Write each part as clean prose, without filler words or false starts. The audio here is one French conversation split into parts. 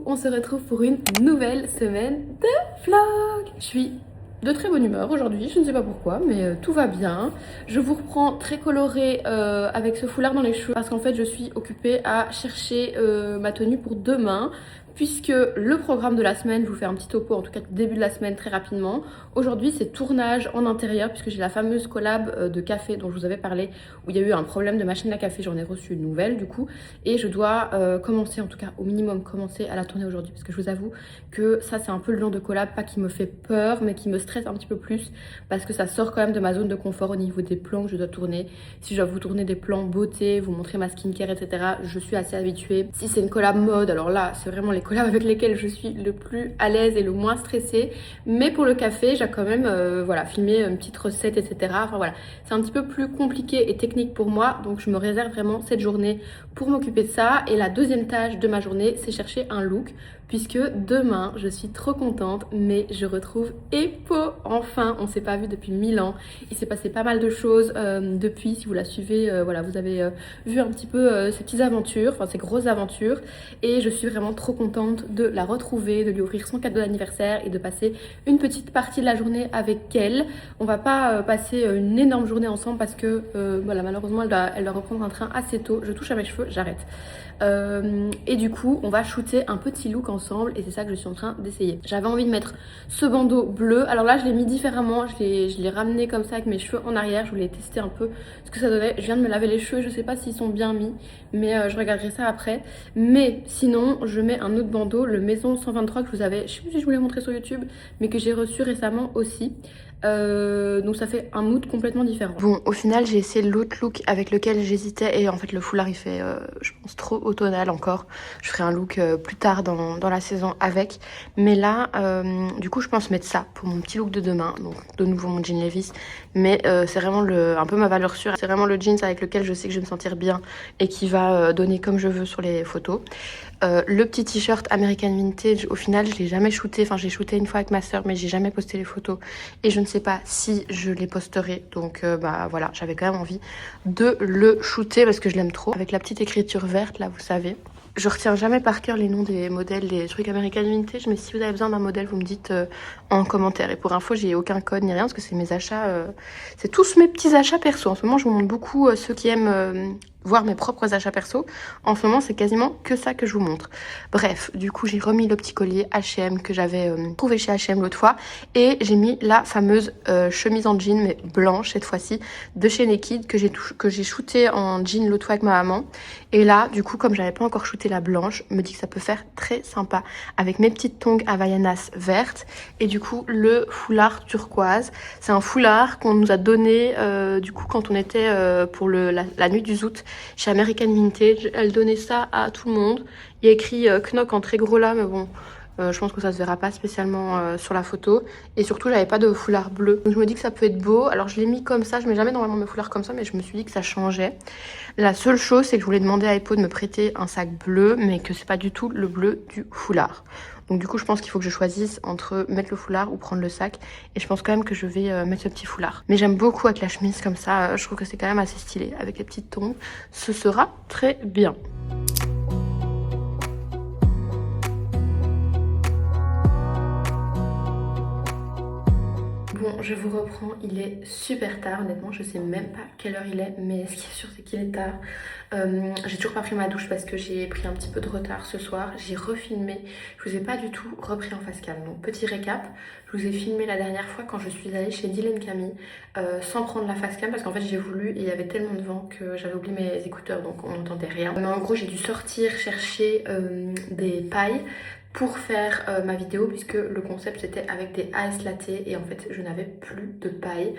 on se retrouve pour une nouvelle semaine de vlog. Je suis de très bonne humeur aujourd'hui, je ne sais pas pourquoi, mais tout va bien. Je vous reprends très colorée avec ce foulard dans les cheveux parce qu'en fait je suis occupée à chercher ma tenue pour demain. Puisque le programme de la semaine, je vous fais un petit topo, en tout cas début de la semaine très rapidement. Aujourd'hui c'est tournage en intérieur puisque j'ai la fameuse collab de café dont je vous avais parlé, où il y a eu un problème de machine à café, j'en ai reçu une nouvelle du coup. Et je dois commencer, en tout cas au minimum commencer à la tourner aujourd'hui. Parce que je vous avoue que ça c'est un peu le genre de collab, pas qui me fait peur, mais qui me stresse un petit peu plus. Parce que ça sort quand même de ma zone de confort au niveau des plans que je dois tourner. Si je dois vous tourner des plans beauté, vous montrer ma skincare, etc. Je suis assez habituée. Si c'est une collab mode, alors là c'est vraiment les collabs avec lesquels je suis le plus à l'aise et le moins stressée. Mais pour le café, j'ai quand même voilà, filmé une petite recette, etc. Enfin voilà, c'est un petit peu plus compliqué et technique pour moi. Donc je me réserve vraiment cette journée pour m'occuper de ça. Et la deuxième tâche de ma journée, c'est chercher un look. Puisque demain, je suis trop contente, mais je retrouve Epo. Enfin, on ne s'est pas vu depuis 1000 ans. Il s'est passé pas mal de choses depuis. Si vous la suivez, voilà, vous avez vu un petit peu ces petites aventures, enfin ces grosses aventures. Et je suis vraiment trop contente de la retrouver, de lui offrir son cadeau d'anniversaire et de passer une petite partie de la journée avec elle. On va pas passer une énorme journée ensemble parce que voilà, malheureusement, elle doit reprendre un train assez tôt. Je touche à mes cheveux, j'arrête. Et du coup on va shooter un petit look ensemble et c'est ça que je suis en train d'essayer. J'avais envie de mettre ce bandeau bleu, alors là je l'ai mis différemment, je l'ai ramené comme ça avec mes cheveux en arrière. Je voulais tester un peu ce que ça donnait. Je viens de me laver les cheveux, je sais pas s'ils sont bien mis, mais je regarderai ça après. Mais sinon je mets un autre bandeau, le Maison 123 que je vous avais, je sais plus si je vous l'ai montré sur YouTube, mais que j'ai reçu récemment aussi. Donc ça fait un mood complètement différent. Bon, au final j'ai essayé l'autre look avec lequel j'hésitais et en fait le foulard il fait je pense trop automnal encore. Je ferai un look plus tard dans la saison avec, mais là du coup je pense mettre ça pour mon petit look de demain. Donc de nouveau mon jean Levi's, mais c'est vraiment un peu ma valeur sûre. C'est vraiment le jeans avec lequel je sais que je vais me sentir bien et qui va donner comme je veux sur les photos. Le petit t-shirt American Vintage, au final je l'ai jamais shooté, enfin j'ai shooté une fois avec ma soeur mais j'ai jamais posté les photos et je ne sais pas si je les posterai, donc bah voilà, j'avais quand même envie de le shooter parce que je l'aime trop, avec la petite écriture verte là, vous savez. Je retiens jamais par cœur les noms des modèles, des trucs American Vintage, mais si vous avez besoin d'un modèle, vous me dites en commentaire. Et pour info, j'ai aucun code ni rien parce que c'est mes achats, c'est tous mes petits achats perso. En ce moment, je vous montre beaucoup ceux qui aiment voir mes propres achats perso. En ce moment, c'est quasiment que ça que je vous montre. Bref, du coup, j'ai remis le petit collier H&M que j'avais trouvé chez H&M l'autre fois. Et j'ai mis la fameuse chemise en jean, mais blanche cette fois-ci, de chez Naked, que j'ai shooté en jean l'autre fois avec ma maman. Et là, du coup, comme j'avais pas encore shooté la blanche, me dit que ça peut faire très sympa avec mes petites tongs Havaianas vertes et du coup le foulard turquoise. C'est un foulard qu'on nous a donné du coup quand on était pour la nuit du zout chez American Vintage. Elle donnait ça à tout le monde. Il y a écrit Knock en très gros là, mais bon. Je pense que ça se verra pas spécialement sur la photo. Et surtout, j'avais pas de foulard bleu. Donc je me dis que ça peut être beau. Alors je l'ai mis comme ça. Je mets jamais normalement mes foulards comme ça, mais je me suis dit que ça changeait. La seule chose, c'est que je voulais demander à Epo de me prêter un sac bleu, mais que c'est pas du tout le bleu du foulard. Donc du coup, je pense qu'il faut que je choisisse entre mettre le foulard ou prendre le sac. Et je pense quand même que je vais mettre ce petit foulard. Mais j'aime beaucoup avec la chemise comme ça. Je trouve que c'est quand même assez stylé. Avec les petites tongs, ce sera très bien. Bon, je vous reprends, il est super tard, honnêtement, je sais même pas quelle heure il est, mais ce qui est sûr c'est qu'il est tard. J'ai toujours pas pris ma douche parce que j'ai pris un petit peu de retard ce soir, j'ai refilmé, je vous ai pas du tout repris en face cam. Donc petit récap, je vous ai filmé la dernière fois quand je suis allée chez Dylan Camille sans prendre la face cam parce qu'en fait j'ai voulu et il y avait tellement de vent que j'avais oublié mes écouteurs donc on n'entendait rien. Mais en gros j'ai dû sortir chercher des pailles pour faire ma vidéo puisque le concept c'était avec des ice latte et en fait je n'avais plus de paille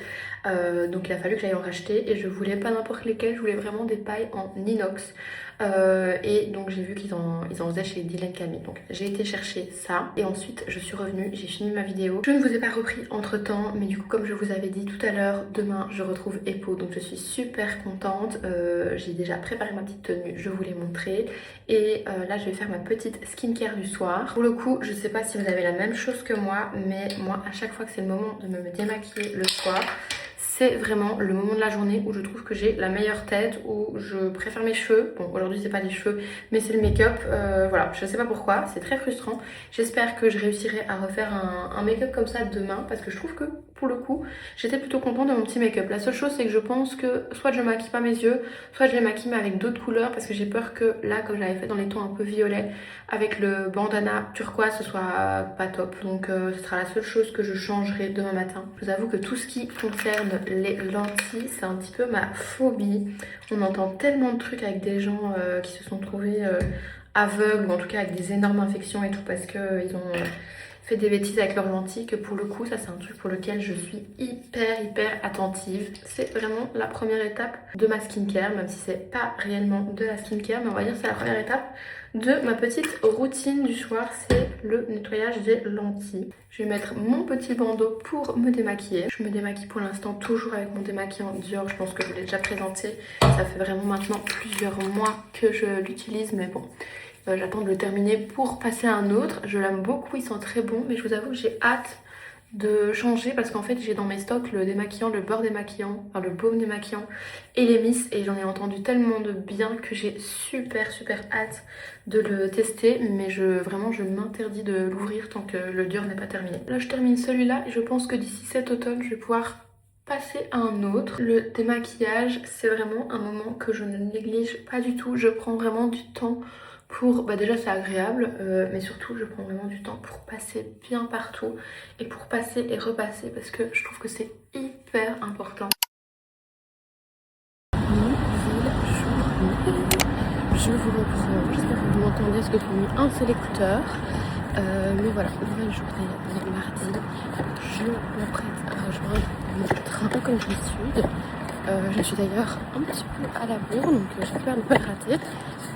donc il a fallu que j'aille en racheter et je voulais pas n'importe lesquelles, je voulais vraiment des pailles en inox et donc j'ai vu qu'ils en faisaient chez Dylan Camille, donc j'ai été chercher ça et ensuite je suis revenue, j'ai fini ma vidéo. Je ne vous ai pas repris entre temps mais du coup comme je vous avais dit tout à l'heure, demain je retrouve Epo donc je suis super contente. J'ai déjà préparé ma petite tenue, je vous l'ai montré et là je vais faire ma petite skincare du soir. Pour le coup je sais pas si vous avez la même chose que moi mais moi à chaque fois que c'est le moment de me démaquiller le soir, c'est vraiment le moment de la journée où je trouve que j'ai la meilleure tête, où je préfère mes cheveux. Bon, aujourd'hui c'est pas les cheveux, mais c'est le make-up. Voilà, je sais pas pourquoi, c'est très frustrant. J'espère que je réussirai à refaire un make-up comme ça demain, parce que je trouve que pour le coup, j'étais plutôt contente de mon petit make-up. La seule chose, c'est que je pense que soit je maquille pas mes yeux, soit je les maquille mais avec d'autres couleurs, parce que j'ai peur que là, comme je l'avais fait dans les tons un peu violets, avec le bandana turquoise, ce soit pas top. Donc ce sera la seule chose que je changerai demain matin. Je vous avoue que tout ce qui concerne les lentilles, c'est un petit peu ma phobie. On entend tellement de trucs avec des gens qui se sont trouvés aveugles, ou en tout cas avec des énormes infections et tout, parce qu'ils ont fait des bêtises avec leurs lentilles, que pour le coup ça c'est un truc pour lequel je suis hyper attentive. C'est vraiment la première étape de ma skincare, même si c'est pas réellement de la skincare, mais on va dire c'est la première étape de ma petite routine du soir, c'est le nettoyage des lentilles. Je vais mettre mon petit bandeau pour me démaquiller. Je me démaquille pour l'instant toujours avec mon démaquillant Dior, je pense que je vous l'ai déjà présenté. Ça fait vraiment maintenant plusieurs mois que je l'utilise, mais bon, j'attends de le terminer pour passer à un autre. Je l'aime beaucoup, il sent très bon, mais je vous avoue que j'ai hâte de changer parce qu'en fait j'ai dans mes stocks le démaquillant, le beurre démaquillant, enfin le baume démaquillant et les miss, et j'en ai entendu tellement de bien que j'ai super hâte de le tester, mais vraiment je m'interdis de l'ouvrir tant que le dur n'est pas terminé. Là je termine celui-là et je pense que d'ici cet automne je vais pouvoir passer à un autre. Le démaquillage, c'est vraiment un moment que je ne néglige pas du tout. Je prends vraiment du temps pour... déjà c'est agréable, mais surtout je prends vraiment du temps pour passer bien partout et pour passer et repasser parce que je trouve que c'est hyper important. Je vous reprends, j'espère que vous m'entendez parce que j'ai mis un seul écouteur. Mais voilà, nouvelle journée, on est mardi. Je m'apprête à rejoindre mon train comme d'habitude. Je suis d'ailleurs un petit peu à la bourre, donc j'espère ne pas le rater.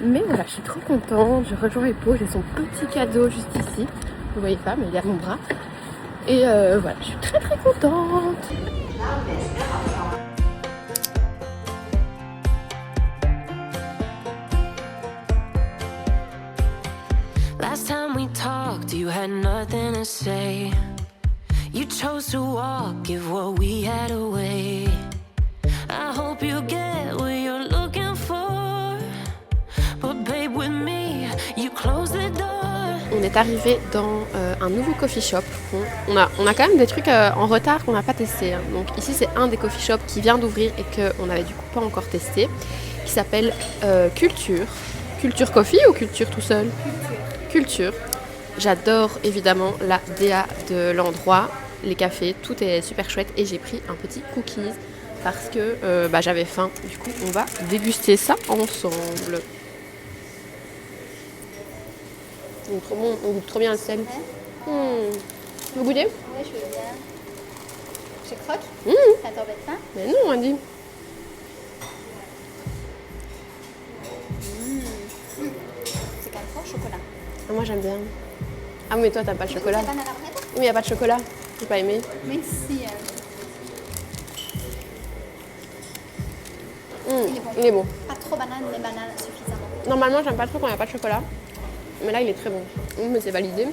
Mais voilà, je suis trop contente, je rejoins Epo, j'ai son petit cadeau juste ici. Vous voyez pas, mais il est à mon bras. Et voilà, je suis très contente. Last time we talked, you had nothing to say. You chose to walk, give what we had away. I hope you get what you're looking for. But babe, with me, you close the door. On est arrivé dans un nouveau coffee shop. On a quand même des trucs en retard qu'on n'a pas testé. Hein. Donc ici c'est un des coffee shops qui vient d'ouvrir et qu'on n'avait du coup pas encore testé, qui s'appelle Culture. Culture Coffee ou Culture tout seul ? Culture. J'adore évidemment la DA de l'endroit, les cafés, tout est super chouette et j'ai pris un petit cookies parce que j'avais faim. Du coup on va déguster ça ensemble. Il est trop bon, on goûte trop bien le sel. Vous goûtez ? Oui, je veux bien. Je croque. Ça t'embête pas ? Mais non, Andy. C'est quand même fort chocolat. Ah, moi j'aime bien. Ah mais toi t'as pas de chocolat. C'est banane arrête ? Oui, il n'y a pas de chocolat. J'ai pas aimé. Mais si. Il est bon. Pas trop banane, mais banane suffisamment. Normalement j'aime pas trop quand il n'y a pas de chocolat. Mais là il est très bon. Mais c'est validé.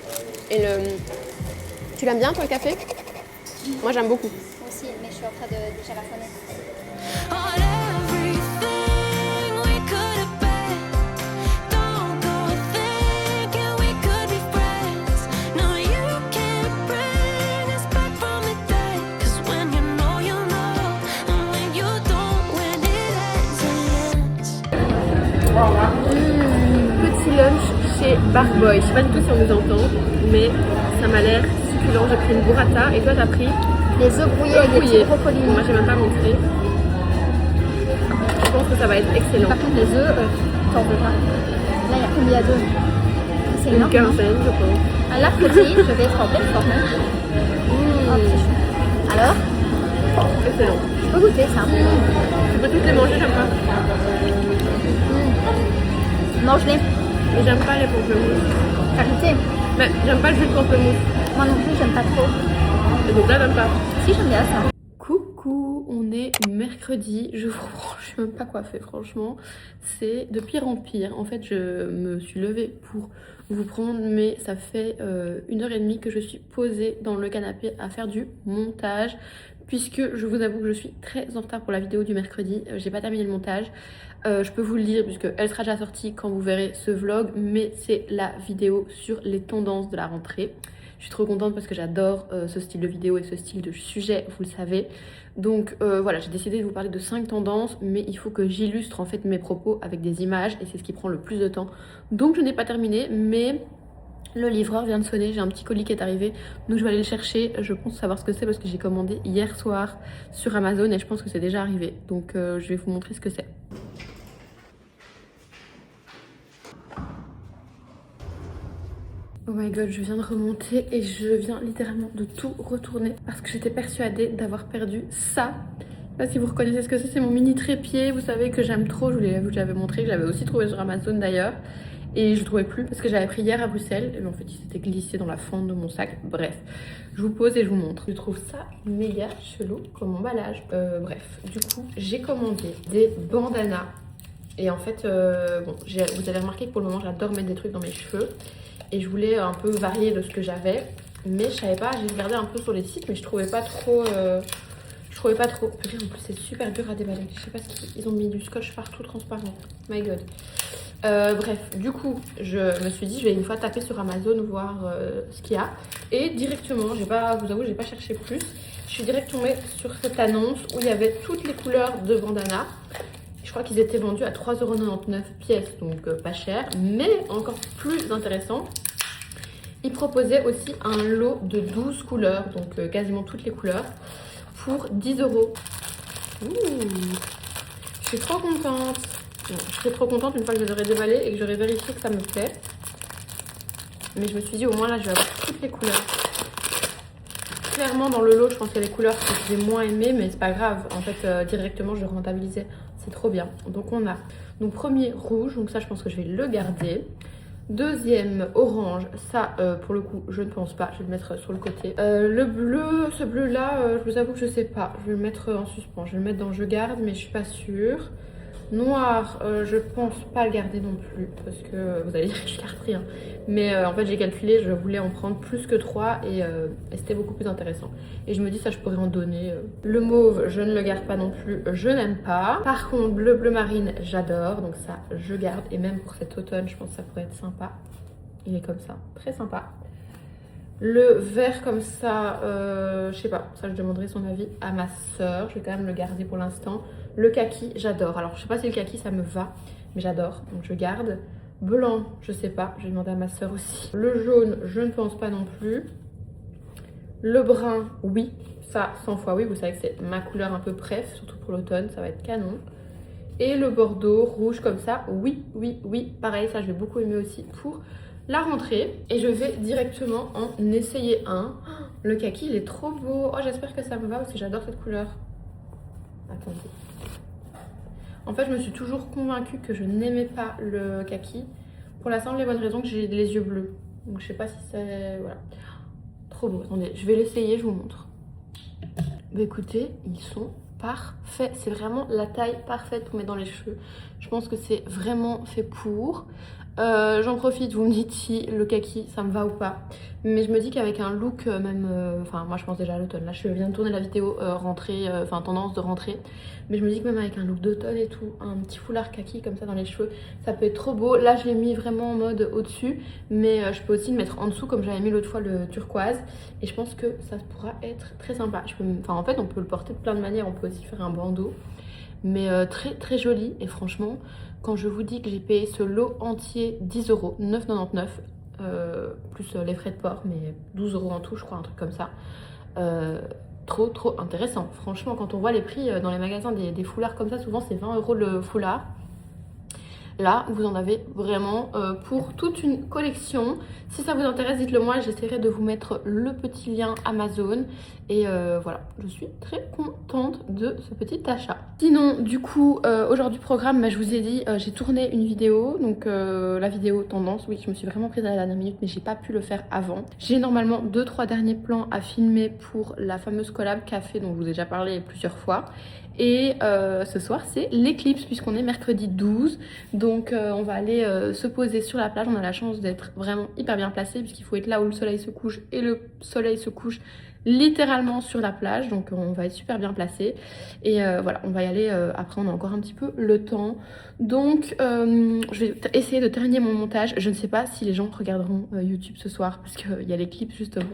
Et tu l'aimes bien toi le café ? Moi j'aime beaucoup. Moi aussi, mais je suis en train de déjà la fenêtre. On everything we could have been. Don't go thinking we could be friends. No, you can't bring us back from the dead. 'Cause when you know, you know. And when you don't, when it ends, it ends. Petit lunch chez Barboy. Je sais pas du tout si on nous entend, mais ça m'a l'air succulent. J'ai pris une burrata et toi t'as pris Les œufs brouillés avec des petits brocolis. Moi j'ai même pas montré. Je pense que ça va être excellent. Par contre, les œufs, t'en veux pas. Là, il y a combien d'œufs ? C'est Une énorme. quinzaine je pense. À la protéine, je vais être en pleine forme. Oh, c'est chou. Alors, Excellent. je peux goûter ça. Je peux toutes les manger, j'aime pas. Mange-les. Mais j'aime pas les pamplemousses. T'as goûté ? Mais j'aime pas le jus de pamplemousse. Moi non plus, j'aime pas trop. Et donc là j'aime pas. Si, j'aime bien ça. Coucou, on est mercredi, je sais même pas quoi faire franchement, c'est de pire en pire. En fait je me suis levée pour vous prendre, mais ça fait 1h30 que je suis posée dans le canapé à faire du montage puisque je vous avoue que je suis très en retard pour la vidéo du mercredi. J'ai pas terminé le montage. Je peux vous le dire puisque elle sera déjà sortie quand vous verrez ce vlog, mais c'est la vidéo sur les tendances de la rentrée. Je suis trop contente parce que j'adore ce style de vidéo et ce style de sujet, vous le savez. Donc voilà, j'ai décidé de vous parler de 5 tendances, mais il faut que j'illustre en fait mes propos avec des images et c'est ce qui prend le plus de temps. Donc je n'ai pas terminé, mais le livreur vient de sonner, j'ai un petit colis qui est arrivé, donc je vais aller le chercher. Je pense savoir ce que c'est parce que j'ai commandé hier soir sur Amazon et je pense que c'est déjà arrivé. Donc je vais vous montrer ce que c'est. Oh my god, je viens de remonter et je viens littéralement de tout retourner parce que j'étais persuadée d'avoir perdu ça. Je sais pas si vous reconnaissez ce que c'est mon mini trépied, vous savez que j'aime trop, je vous l'avais montré, que j'avais aussi trouvé sur Amazon d'ailleurs. Et je le trouvais plus parce que j'avais pris hier à Bruxelles et en fait il s'était glissé dans la fente de mon sac. Bref, je vous pose et je vous montre. Je trouve ça méga chelou comme emballage. Bref, du coup j'ai commandé des bandanas. Et en fait, bon, vous avez remarqué que pour le moment j'adore mettre des trucs dans mes cheveux. Et je voulais un peu varier de ce que j'avais. Mais je savais pas, j'ai regardé un peu sur les sites mais je trouvais pas trop... En plus c'est super dur à déballer. Je sais pas s'ils ont mis du scotch partout transparent. My god. Bref, du coup, je me suis dit, je vais une fois taper sur Amazon, voir ce qu'il y a. Et directement, vous avoue, j'ai pas cherché plus. Je suis direct tombée sur cette annonce où il y avait toutes les couleurs de bandanas. Je crois qu'ils étaient vendus à 3,99 € pièce, donc pas cher. Mais encore plus intéressant, ils proposaient aussi un lot de 12 couleurs, donc quasiment toutes les couleurs, pour 10 €. Ouh, je suis trop contente. Je serais trop contente une fois que je les aurais déballés et que j'aurais vérifié que ça me plaît. Mais je me suis dit au moins là je vais avoir toutes les couleurs. Clairement dans le lot je pense qu'il y a des couleurs que j'ai moins aimées mais c'est pas grave. En fait directement je rentabilisais. C'est trop bien. Donc on a donc premier rouge, donc ça je pense que je vais le garder. Deuxième orange, ça pour le coup je ne pense pas, je vais le mettre sur le côté. Le bleu, ce bleu là je vous avoue que je sais pas. Je vais le mettre en suspens, je vais le mettre dans je garde mais je suis pas sûre. Noir, je pense pas le garder non plus parce que vous allez dire que je garde rien. Mais en fait j'ai calculé, je voulais en prendre plus que 3 et c'était beaucoup plus intéressant. Et je me dis ça je pourrais en donner. Le mauve, je ne le garde pas non plus, je n'aime pas. Par contre le bleu marine, j'adore, donc ça je garde. Et même pour cet automne, je pense que ça pourrait être sympa. Il est comme ça, très sympa. Le vert comme ça, je sais pas, ça je demanderai son avis à ma soeur. Je vais quand même le garder pour l'instant. Le kaki, j'adore. Alors je sais pas si le kaki ça me va, mais j'adore, donc je garde. Blanc, je sais pas, je vais demander à ma soeur aussi. Le jaune, je ne pense pas non plus. Le brun, oui, ça 100 fois oui, vous savez que c'est ma couleur un peu préf, surtout pour l'automne, ça va être canon. Et le bordeaux, rouge comme ça, oui, oui, oui, pareil, ça je vais beaucoup aimer aussi pour la rentrée. Et je vais directement en essayer un. Le kaki, il est trop beau. Oh, j'espère que ça me va parce que j'adore cette couleur. Attendez. En fait, je me suis toujours convaincue que je n'aimais pas le kaki. Pour la simple et bonne raison que j'ai les yeux bleus. Donc je sais pas si c'est... Voilà. Trop beau. Attendez, je vais l'essayer, je vous montre. Bah écoutez, ils sont parfaits. C'est vraiment la taille parfaite pour mettre dans les cheveux. Je pense que c'est vraiment fait pour. J'en profite, vous me dites si le kaki ça me va ou pas. Mais je me dis qu'avec un look même, enfin moi je pense déjà à l'automne. Là je viens de tourner la vidéo rentrée, enfin tendance de rentrée. Mais je me dis que même avec un look d'automne et tout, un petit foulard kaki comme ça dans les cheveux, ça peut être trop beau. Là je l'ai mis vraiment en mode au-dessus. Mais je peux aussi le mettre en dessous comme j'avais mis l'autre fois le turquoise. Et je pense que ça pourra être très sympa. Enfin en fait on peut le porter de plein de manières. On peut aussi faire un bandeau. Mais très très joli. Et franchement, quand je vous dis que j'ai payé ce lot entier 10 €, 9,99 plus les frais de port, mais 12 € en tout, je crois, un truc comme ça. Trop intéressant. Franchement, quand on voit les prix dans les magasins des foulards comme ça, souvent c'est 20 € le foulard. Là, vous en avez vraiment pour toute une collection. Si ça vous intéresse, dites-le moi. J'essaierai de vous mettre le petit lien Amazon. Et voilà, je suis très contente de ce petit achat. Sinon, du coup, aujourd'hui programme, je vous ai dit, j'ai tourné une vidéo. Donc la vidéo tendance, oui, je me suis vraiment prise à la dernière minute, mais j'ai pas pu le faire avant. J'ai normalement 2-3 derniers plans à filmer pour la fameuse collab café dont je vous ai déjà parlé plusieurs fois. Et ce soir c'est l'éclipse puisqu'on est mercredi 12. Donc on va aller se poser sur la plage. On a la chance d'être vraiment hyper bien placé puisqu'il faut être là où le soleil se couche. Et le soleil se couche littéralement sur la plage, donc on va être super bien placé. Et voilà, on va y aller, après on a encore un petit peu le temps. Donc je vais essayer de terminer mon montage. Je ne sais pas si les gens regarderont YouTube ce soir, parce qu'il y a les clips justement.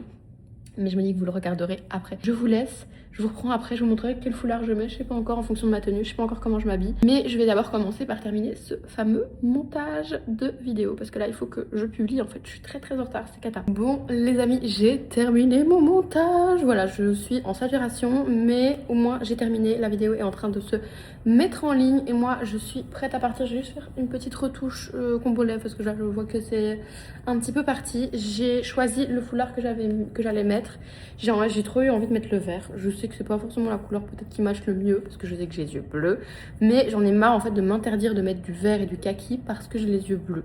Mais je me dis que vous le regarderez après. Je vous laisse, je vous reprends après, je vous montrerai quel foulard je mets, je sais pas encore en fonction de ma tenue, je sais pas encore comment je m'habille. Mais je vais d'abord commencer par terminer ce fameux montage de vidéo, parce que là il faut que je publie, en fait je suis très en retard, c'est cata. Bon les amis, j'ai terminé mon montage, voilà, je suis en saturation, mais au moins j'ai terminé, la vidéo est en train de se mettre en ligne et moi je suis prête à partir. Je vais juste faire une petite retouche combo lèvres parce que là je vois que c'est un petit peu parti. J'ai choisi le foulard que j'allais mettre. J'ai trop eu envie de mettre le vert. Je sais que c'est pas forcément la couleur peut-être qui match le mieux parce que je sais que j'ai les yeux bleus, mais j'en ai marre en fait de m'interdire de mettre du vert et du kaki parce que j'ai les yeux bleus.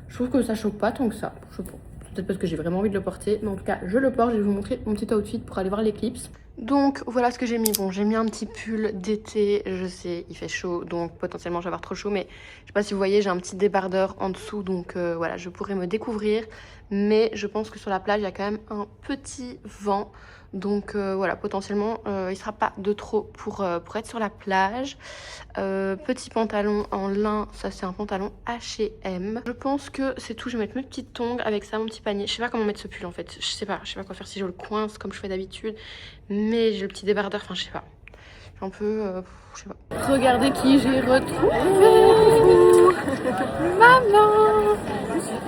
Je trouve que ça choque pas tant que ça. Je pense. Peut-être parce que j'ai vraiment envie de le porter, mais en tout cas je le porte. Je vais vous montrer mon petit outfit pour aller voir l'éclipse. Donc voilà ce que j'ai mis. Bon, j'ai mis un petit pull d'été, je sais il fait chaud donc potentiellement je vais avoir trop chaud, mais je sais pas si vous voyez, j'ai un petit débardeur en dessous, donc voilà, je pourrais me découvrir, mais je pense que sur la plage il y a quand même un petit vent, donc voilà, potentiellement il sera pas de trop pour être sur la plage. Petit pantalon en lin, ça c'est un pantalon H&M. Je pense que c'est tout. Je vais mettre mes petites tongs avec ça, mon petit panier. Je sais pas comment mettre ce pull en fait, je sais pas quoi faire, si je le coince comme je fais d'habitude, mais j'ai le petit débardeur, enfin je sais pas, un peu je sais pas. Regardez qui j'ai retrouvé. Maman.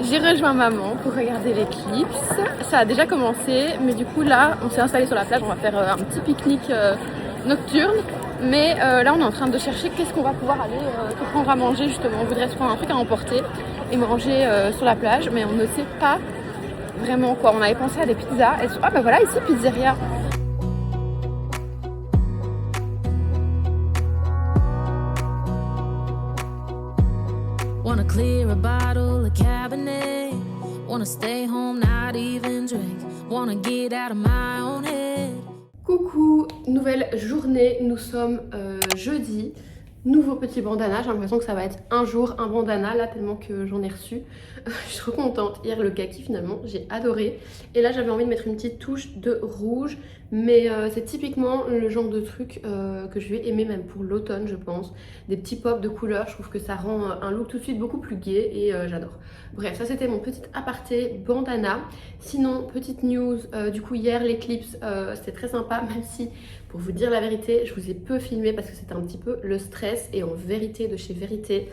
J'ai rejoint maman pour regarder l'éclipse. Ça a déjà commencé, mais du coup là on s'est installé sur la plage, on va faire un petit pique-nique nocturne. Mais là on est en train de chercher qu'est-ce qu'on va pouvoir aller se prendre à manger justement. On voudrait se prendre un truc à emporter et manger sur la plage, mais on ne sait pas vraiment quoi. On avait pensé à des pizzas. Ah bah voilà, ici pizzeria. Wanna clear a bottle of Cabernet. Wanna stay home, not even drink. Wanna get out of my own head. Coucou, nouvelle journée, nous sommes jeudi. Nouveau petit bandana, j'ai l'impression que ça va être un jour un bandana là tellement que j'en ai reçu. Je suis trop contente. Hier le kaki finalement, j'ai adoré. Et là j'avais envie de mettre une petite touche de rouge. Mais c'est typiquement le genre de truc que je vais aimer même pour l'automne je pense. Des petits pops de couleurs, je trouve que ça rend un look tout de suite beaucoup plus gai et j'adore. Bref, ça c'était mon petit aparté bandana. Sinon, petite news, du coup hier l'éclipse c'était très sympa, même si pour vous dire la vérité, je vous ai peu filmé parce que c'était un petit peu le stress. Et en vérité, de chez Vérité,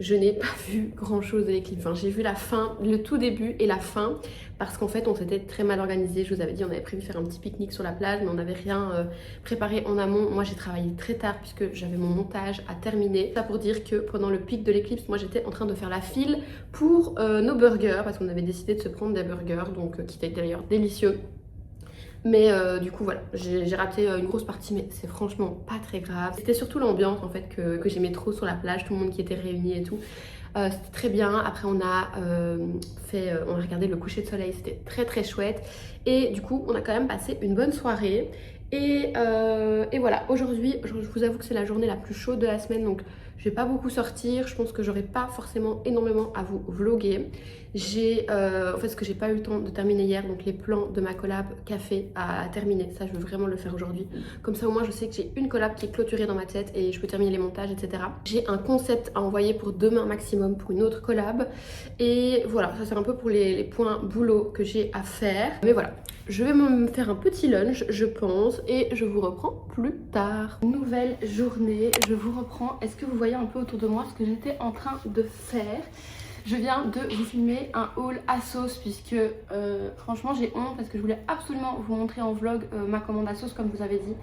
je n'ai pas vu grand chose de l'éclipse. Enfin, j'ai vu la fin, le tout début et la fin, parce qu'en fait on s'était très mal organisé. Je vous avais dit, on avait prévu faire un petit pique-nique sur la plage, mais on n'avait rien préparé en amont. Moi j'ai travaillé très tard puisque j'avais mon montage à terminer. Ça pour dire que pendant le pic de l'éclipse, moi j'étais en train de faire la file pour nos burgers, parce qu'on avait décidé de se prendre des burgers, donc qui étaient d'ailleurs délicieux. Mais du coup voilà, j'ai raté une grosse partie, mais c'est franchement pas très grave. C'était surtout l'ambiance en fait que j'aimais trop sur la plage, tout le monde qui était réuni et tout. C'était très bien. Après on a regardé le coucher de soleil, c'était très chouette. Et du coup on a quand même passé une bonne soirée. Et voilà, aujourd'hui je vous avoue que c'est la journée la plus chaude de la semaine, donc je vais pas beaucoup sortir. Je pense que j'aurai pas forcément énormément à vous vloguer. J'ai en fait ce que j'ai pas eu le temps de terminer hier, donc les plans de ma collab café à terminer. Ça je veux vraiment le faire aujourd'hui. Comme ça au moins je sais que j'ai une collab qui est clôturée dans ma tête et je peux terminer les montages, etc. J'ai un concept à envoyer pour demain maximum pour une autre collab. Et voilà, ça c'est un peu pour les points boulot que j'ai à faire. Mais voilà, je vais me faire un petit lunch je pense et je vous reprends plus tard. Nouvelle journée, je vous reprends. Est-ce que vous voyez un peu autour de moi ce que j'étais en train de faire? Je viens de vous filmer un haul ASOS puisque franchement j'ai honte parce que je voulais absolument vous montrer en vlog ma commande ASOS comme vous avez dit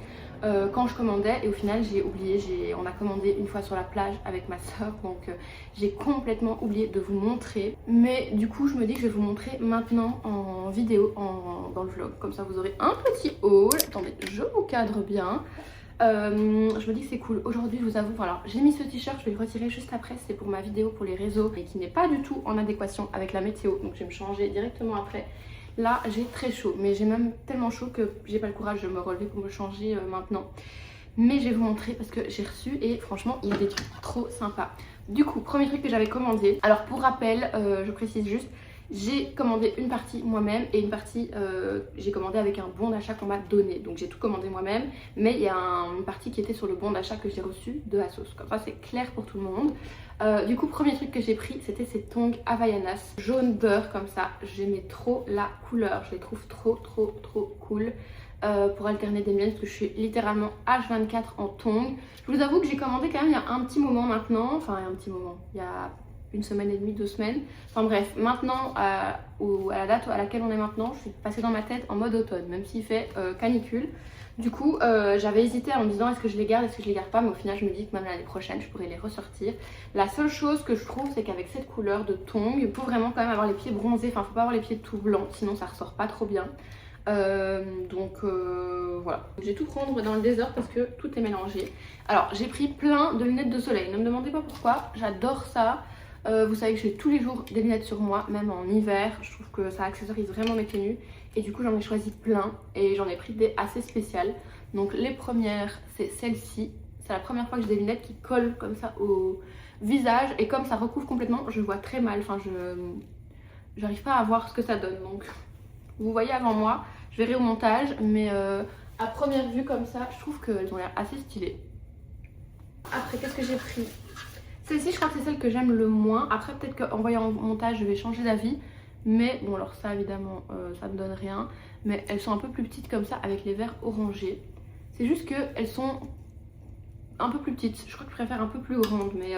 quand je commandais, et au final j'ai oublié. On a commandé une fois sur la plage avec ma soeur, donc j'ai complètement oublié de vous montrer. Mais du coup je me dis que je vais vous montrer maintenant en vidéo dans le vlog, comme ça vous aurez un petit haul. Attendez, je vous cadre bien. Je me dis que c'est cool. Aujourd'hui je vous avoue, voilà, j'ai mis ce t-shirt, je vais le retirer juste après, c'est pour ma vidéo pour les réseaux et qui n'est pas du tout en adéquation avec la météo, donc je vais me changer directement après. Là j'ai très chaud, mais j'ai même tellement chaud que j'ai pas le courage de me relever pour me changer maintenant. Mais je vais vous montrer parce que j'ai reçu et franchement il y a des trucs trop sympas. Du coup, premier truc que j'avais commandé, alors pour rappel, je précise juste, J'ai commandé une partie moi-même et une partie j'ai commandé avec un bon d'achat qu'on m'a donné. Donc j'ai tout commandé moi-même, mais il y a une partie qui était sur le bon d'achat que j'ai reçu de ASOS. Comme ça c'est clair pour tout le monde. Du coup, premier truc que j'ai pris, c'était ces tongs Havaianas jaune beurre comme ça. J'aimais trop la couleur, je les trouve trop cool. Pour alterner des miennes parce que je suis littéralement H24 en tongs. Je vous avoue que j'ai commandé quand même il y a un petit moment maintenant, enfin un petit moment, il y a une semaine et demie, 2 semaines. Enfin bref, maintenant à la date à laquelle on est maintenant, je suis passée dans ma tête en mode automne, même s'il fait canicule. Du coup, j'avais hésité en me disant est-ce que je les garde, est-ce que je les garde pas, mais au final je me dis que même l'année prochaine je pourrais les ressortir. La seule chose que je trouve, c'est qu'avec cette couleur de tongs, il faut vraiment quand même avoir les pieds bronzés, enfin faut pas avoir les pieds tout blancs, sinon ça ressort pas trop bien. Voilà, j'ai tout prendre dans le désordre parce que tout est mélangé. Alors j'ai pris plein de lunettes de soleil, ne me demandez pas pourquoi, j'adore ça. Vous savez que j'ai tous les jours des lunettes sur moi, même en hiver, je trouve que ça accessorise vraiment mes tenues. Et du coup j'en ai choisi plein et j'en ai pris des assez spéciales. Donc les premières, c'est celle-ci. C'est la première fois que j'ai des lunettes qui collent comme ça au visage. Et comme ça recouvre complètement, je vois très mal, enfin j'arrive pas à voir ce que ça donne. Donc vous voyez avant moi, je verrai au montage, mais à première vue comme ça, je trouve qu'elles ont l'air assez stylées. Après, qu'est-ce que j'ai pris? Celle-ci, je crois que c'est celle que j'aime le moins. Après, peut-être qu'en voyant au montage, je vais changer d'avis. Mais bon, alors ça, évidemment, ça me donne rien. Mais elles sont un peu plus petites comme ça, avec les verres orangés. C'est juste qu'elles sont un peu plus petites. Je crois que je préfère un peu plus grandes, mais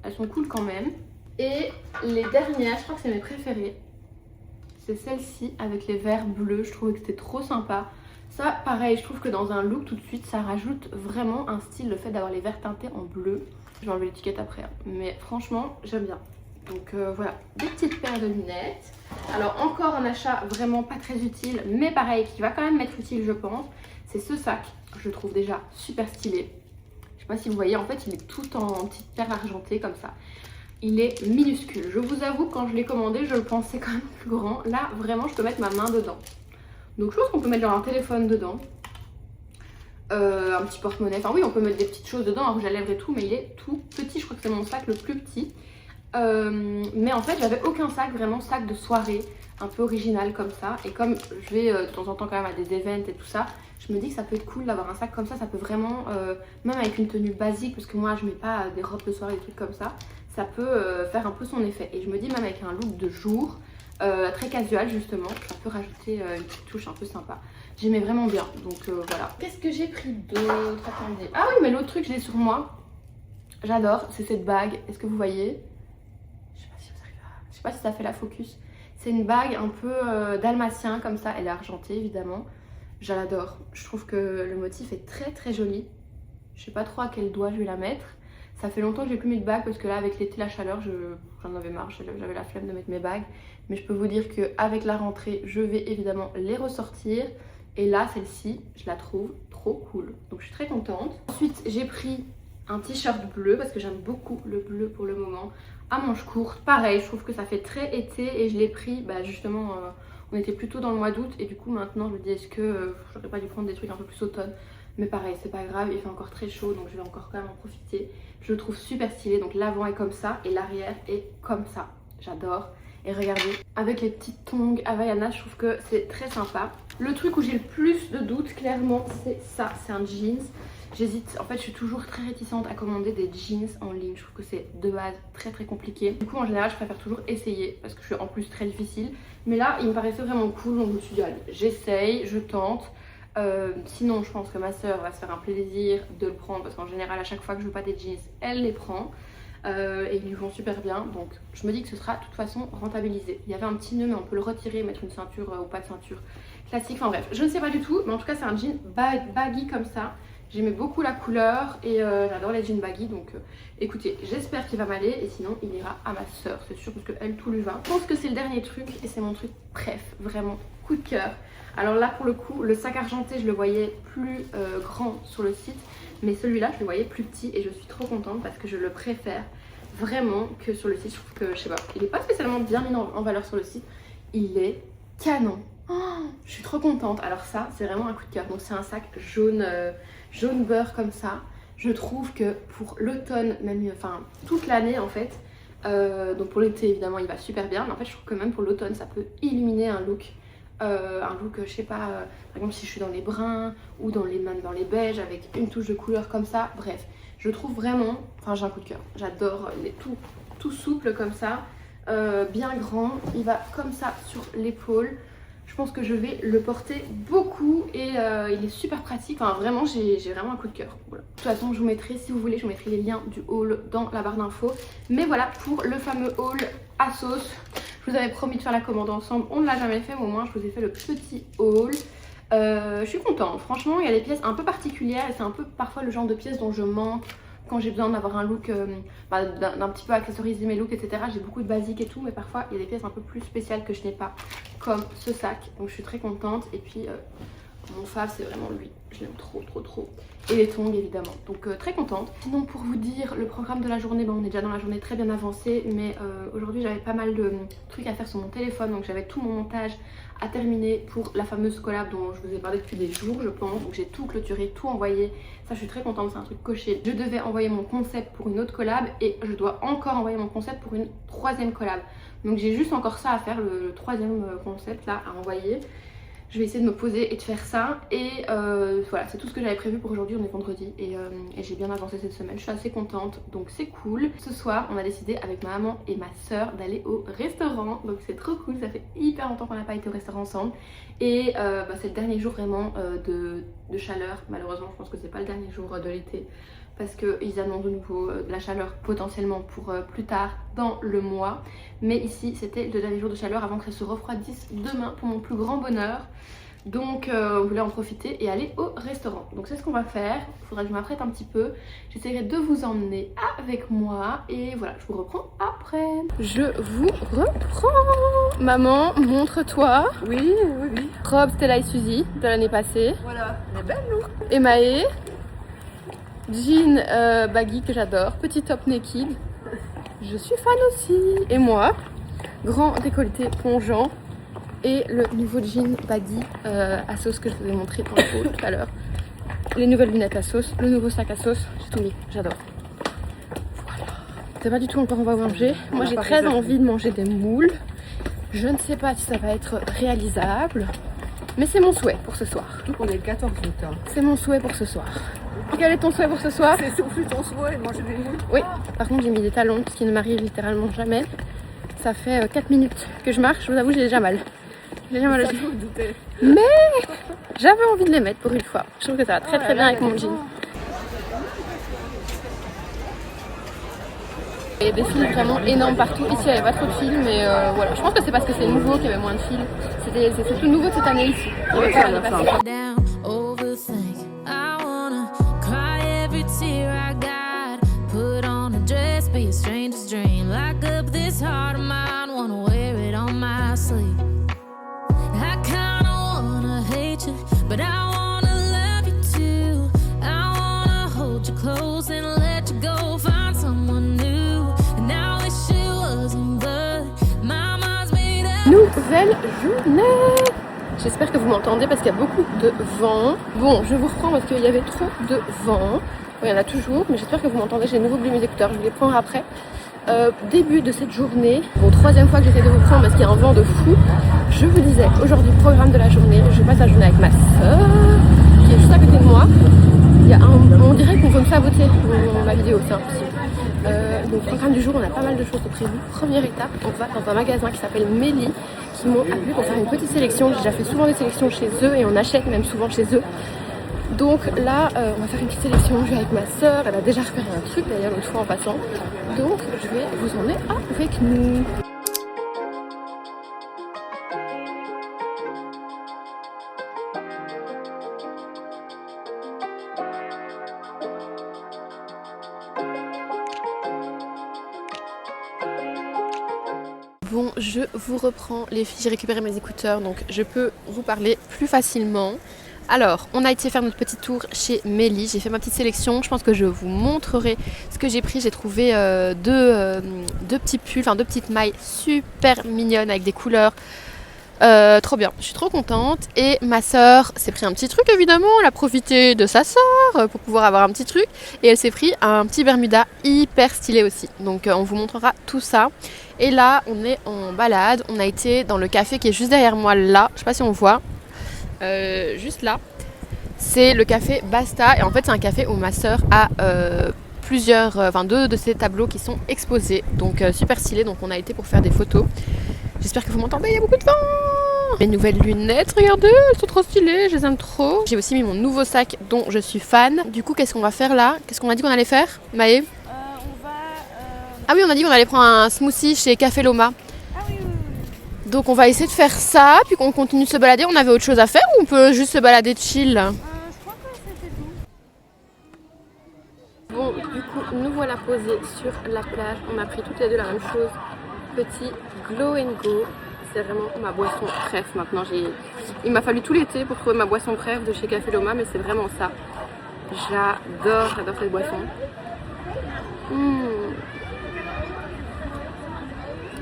elles sont cool quand même. Et les dernières, je crois que c'est mes préférées. C'est celle-ci avec les verres bleus, je trouvais que c'était trop sympa. Ça pareil, je trouve que dans un look tout de suite ça rajoute vraiment un style, le fait d'avoir les verres teintés en bleu. Je vais enlever l'étiquette après, hein. Mais franchement j'aime bien. Donc voilà, des petites paires de lunettes. Alors encore un achat vraiment pas très utile, mais pareil qui va quand même m'être utile je pense. C'est ce sac, je le trouve déjà super stylé. Je sais pas si vous voyez, en fait il est tout en petites perles argentées comme ça. Il est minuscule. Je vous avoue, quand je l'ai commandé, je le pensais quand même plus grand. Là, vraiment, je peux mettre ma main dedans. Donc, je pense qu'on peut mettre genre un téléphone dedans. Un petit porte-monnaie. Enfin, oui, on peut mettre des petites choses dedans, un rouge à lèvres et tout. Mais il est tout petit. Je crois que c'est mon sac le plus petit. Mais en fait, j'avais aucun sac, vraiment sac de soirée. Un peu original comme ça. Et comme je vais de temps en temps quand même à des events et tout ça, je me dis que ça peut être cool d'avoir un sac comme ça. Ça peut vraiment, même avec une tenue basique, parce que moi, je mets pas des robes de soirée, des trucs comme ça. Ça peut faire un peu son effet. Et je me dis même avec un look de jour, très casual justement, ça peut rajouter une petite touche un peu sympa. J'aimais vraiment bien, donc voilà. Qu'est-ce que j'ai pris d'autre? Attendez. Ah oui, mais l'autre truc, je l'ai sur moi. J'adore, c'est cette bague. Est-ce que vous voyez? Je sais pas si vous arrivez à... Je sais pas si ça fait la focus. C'est une bague un peu dalmatien comme ça. Elle est argentée évidemment. Je l'adore. Je trouve que le motif est très joli. Je sais pas trop à quel doigt je vais la mettre. Ça fait longtemps que j'ai plus mis de bague parce que là avec l'été, la chaleur, j'en avais marre, j'avais la flemme de mettre mes bagues. Mais je peux vous dire qu'avec la rentrée, je vais évidemment les ressortir. Et là, celle-ci, je la trouve trop cool. Donc je suis très contente. Ensuite, j'ai pris un t-shirt bleu parce que j'aime beaucoup le bleu pour le moment. À manches courtes, pareil, je trouve que ça fait très été et je l'ai pris justement, on était plutôt dans le mois d'août. Et du coup maintenant, je me dis est-ce que j'aurais pas dû prendre des trucs un peu plus automne. Mais pareil, c'est pas grave, il fait encore très chaud donc je vais encore quand même en profiter. Je le trouve super stylé, donc l'avant est comme ça et l'arrière est comme ça. J'adore. Et regardez, avec les petites tongs Havaianas, je trouve que c'est très sympa. Le truc où j'ai le plus de doutes, clairement, c'est ça, c'est un jeans. J'hésite, en fait je suis toujours très réticente à commander des jeans en ligne. Je trouve que c'est de base très compliqué. Du coup en général je préfère toujours essayer parce que je suis en plus très difficile. Mais là il me paraissait vraiment cool donc je me suis dit allez, j'essaye, je tente. Sinon je pense que ma soeur va se faire un plaisir de le prendre parce qu'en général à chaque fois que je veux pas des jeans elle les prend et ils lui vont super bien, donc je me dis que ce sera de toute façon rentabilisé. Il y avait un petit nœud mais on peut le retirer, mettre une ceinture ou pas de ceinture classique, enfin bref je ne sais pas du tout, mais en tout cas c'est un jean baggy comme ça. J'aimais beaucoup la couleur et j'adore les jeans baggy, donc écoutez, j'espère qu'il va m'aller et sinon il ira à ma soeur, c'est sûr, parce qu'elle tout lui va. Je pense que c'est le dernier truc et c'est mon truc bref, vraiment coup de cœur. Alors là pour le coup, le sac argenté je le voyais plus grand sur le site, mais celui-là je le voyais plus petit et je suis trop contente parce que je le préfère vraiment que sur le site. Je trouve que, je sais pas, il est pas spécialement bien mis en valeur sur le site, il est canon. Oh, je suis trop contente. Alors ça c'est vraiment un coup de cœur. Donc c'est un sac jaune, jaune beurre comme ça. Je trouve que pour l'automne, même enfin toute l'année en fait, Donc pour l'été évidemment il va super bien, mais en fait je trouve que même pour l'automne ça peut illuminer un look. Je sais pas, par exemple si je suis dans les bruns ou même dans les beiges avec une touche de couleur comme ça. Bref, je trouve vraiment, enfin j'ai un coup de cœur. J'adore les tout souple comme ça, bien grand. Il va comme ça sur l'épaule. Je pense que je vais le porter beaucoup et il est super pratique. Enfin vraiment j'ai vraiment un coup de cœur. Voilà. De toute façon je vous mettrai, si vous voulez, je vous mettrai les liens du haul dans la barre d'infos. Mais voilà pour le fameux haul ASOS. Je vous avais promis de faire la commande ensemble, on ne l'a jamais fait, mais au moins je vous ai fait le petit haul. Je suis contente, franchement il y a des pièces un peu particulières et c'est un peu parfois le genre de pièces dont je manque quand j'ai besoin d'avoir un look, d'un petit peu accessoriser mes looks, etc. J'ai beaucoup de basiques et tout, mais parfois il y a des pièces un peu plus spéciales que je n'ai pas, comme ce sac, donc je suis très contente. Et puis mon fave c'est vraiment lui, je l'aime trop. Et les tongs évidemment, donc très contente. Sinon pour vous dire le programme de la journée, on est déjà dans la journée très bien avancée, mais aujourd'hui j'avais pas mal de trucs à faire sur mon téléphone, donc j'avais tout mon montage à terminer pour la fameuse collab dont je vous ai parlé depuis des jours je pense. Donc j'ai tout clôturé, tout envoyé, ça je suis très contente, c'est un truc coché. Je devais envoyer mon concept pour une autre collab et je dois encore envoyer mon concept pour une troisième collab. Donc j'ai juste encore ça à faire, le troisième concept là à envoyer. Je vais essayer de me poser et de faire ça. Et voilà, c'est tout ce que j'avais prévu pour aujourd'hui. On est vendredi et j'ai bien avancé cette semaine. Je suis assez contente, donc c'est cool. Ce soir, on a décidé avec ma maman et ma soeur d'aller au restaurant. Donc c'est trop cool, ça fait hyper longtemps qu'on n'a pas été au restaurant ensemble. Et c'est le dernier jour vraiment de chaleur. Malheureusement, je pense que c'est pas le dernier jour de l'été, parce qu'ils annoncent de nouveau de la chaleur potentiellement pour plus tard dans le mois. Mais ici c'était le dernier jour de chaleur avant que ça se refroidisse demain pour mon plus grand bonheur. Donc on voulait en profiter et aller au restaurant. Donc c'est ce qu'on va faire, il faudra que je m'apprête un petit peu. J'essaierai de vous emmener avec moi et voilà, je vous reprends après. Je vous reprends. Maman, montre-toi. Oui. Robe Stella et Suzy de l'année passée. Voilà, elle est belle, nous. Et Maë. Jean baggy que j'adore, petit top naked, je suis fan aussi. Et moi, grand décolleté plongeant et le nouveau jean baggy ASOS que je vous ai montré dans le haut tout à l'heure. Les nouvelles lunettes ASOS, le nouveau sac ASOS, j'ai tout mis, j'adore. Voilà, c'est pas du tout encore on va manger. Moi j'ai très envie de manger des moules. Je ne sais pas si ça va être réalisable, mais c'est mon souhait pour ce soir. Surtout qu'on est le 14 août. Hein. C'est mon souhait pour ce soir. Quel est ton souhait pour ce soir? C'est surtout ton souhait de manger des moules. Oui, par contre j'ai mis des talons, ce qui ne m'arrive littéralement jamais. Ça fait 4 minutes que je marche, je vous avoue j'ai déjà mal. J'ai déjà mal au genou. Mais j'avais envie de les mettre pour une fois. Je trouve que ça va très bien avec mon jean. Il y a des fils vraiment énormes partout. Ici il n'y avait pas trop de fils, mais voilà. Je pense que c'est parce que c'est nouveau qu'il y avait moins de fils. C'est tout nouveau cette année ici. Il y avait pas l'année passée. Down, overthink. I wanna cry every tear I got. Put on a dress, be a stranger's dream. Lock up this heart of mine, wanna wear it on my sleeve. I kinda wanna hate you, but I wanna love you too. I wanna hold you close and let you go, find someone new. And I wish it wasn't, but my mind's made up. Nouvelle journée. J'espère que vous m'entendez parce qu'il y a beaucoup de vent. Bon, je vous reprends parce qu'il y avait trop de vent. Bon, il y en a toujours, mais j'espère que vous m'entendez. J'ai de nouveau oublié mes écouteurs, je vais les prendre après. Début de cette journée, bon, troisième fois que j'essaie de vous prendre parce qu'il y a un vent de fou. Je vous disais, aujourd'hui, programme de la journée, je passe la journée avec ma soeur qui est juste à côté de moi. Il y a on dirait qu'on veut me saboter ma vidéo, c'est impossible. Donc programme du jour, on a pas mal de choses de prévues. Première étape, on va dans un magasin qui s'appelle Mélie, qui m'ont appelé pour faire une petite sélection. J'ai déjà fait souvent des sélections chez eux et on achète même souvent chez eux. Donc là, on va faire une petite sélection. Je vais avec ma soeur, elle a déjà repéré un truc d'ailleurs l'autre fois en passant. Donc je vais vous emmener avec nous. Bon, je vous reprends les filles, j'ai récupéré mes écouteurs donc je peux vous parler plus facilement. Alors, on a été faire notre petit tour chez Mélie, j'ai fait ma petite sélection, je pense que je vous montrerai ce que j'ai pris. J'ai trouvé deux petits pulls, enfin deux petites mailles super mignonnes avec des couleurs Trop bien, je suis trop contente. Et ma soeur s'est pris un petit truc évidemment, elle a profité de sa soeur pour pouvoir avoir un petit truc. Et elle s'est pris un petit Bermuda hyper stylé aussi. Donc on vous montrera tout ça. Et là on est en balade, on a été dans le café qui est juste derrière moi là, je sais pas si on voit, juste là. C'est le café Basta et en fait c'est un café où ma soeur a deux de ses tableaux qui sont exposés. Donc super stylé, donc on a été pour faire des photos. J'espère que vous m'entendez, il y a beaucoup de vent. Mes nouvelles lunettes, regardez, elles sont trop stylées, je les aime trop. J'ai aussi mis mon nouveau sac dont je suis fan. Du coup, qu'est-ce qu'on va faire là? Qu'est-ce qu'on a dit qu'on allait faire, Maë? Ah oui, on a dit qu'on allait prendre un smoothie chez Café Loma. Donc on va essayer de faire ça, puis qu'on continue de se balader. On avait autre chose à faire ou on peut juste se balader chill? Je crois que c'était tout. Bon, du coup, nous voilà posés sur la plage. On a pris toutes les deux la même chose. Petit Glow and Go. C'est vraiment ma boisson préf maintenant. Il m'a fallu tout l'été pour trouver ma boisson préf de chez Café Loma, mais c'est vraiment ça. J'adore cette boisson.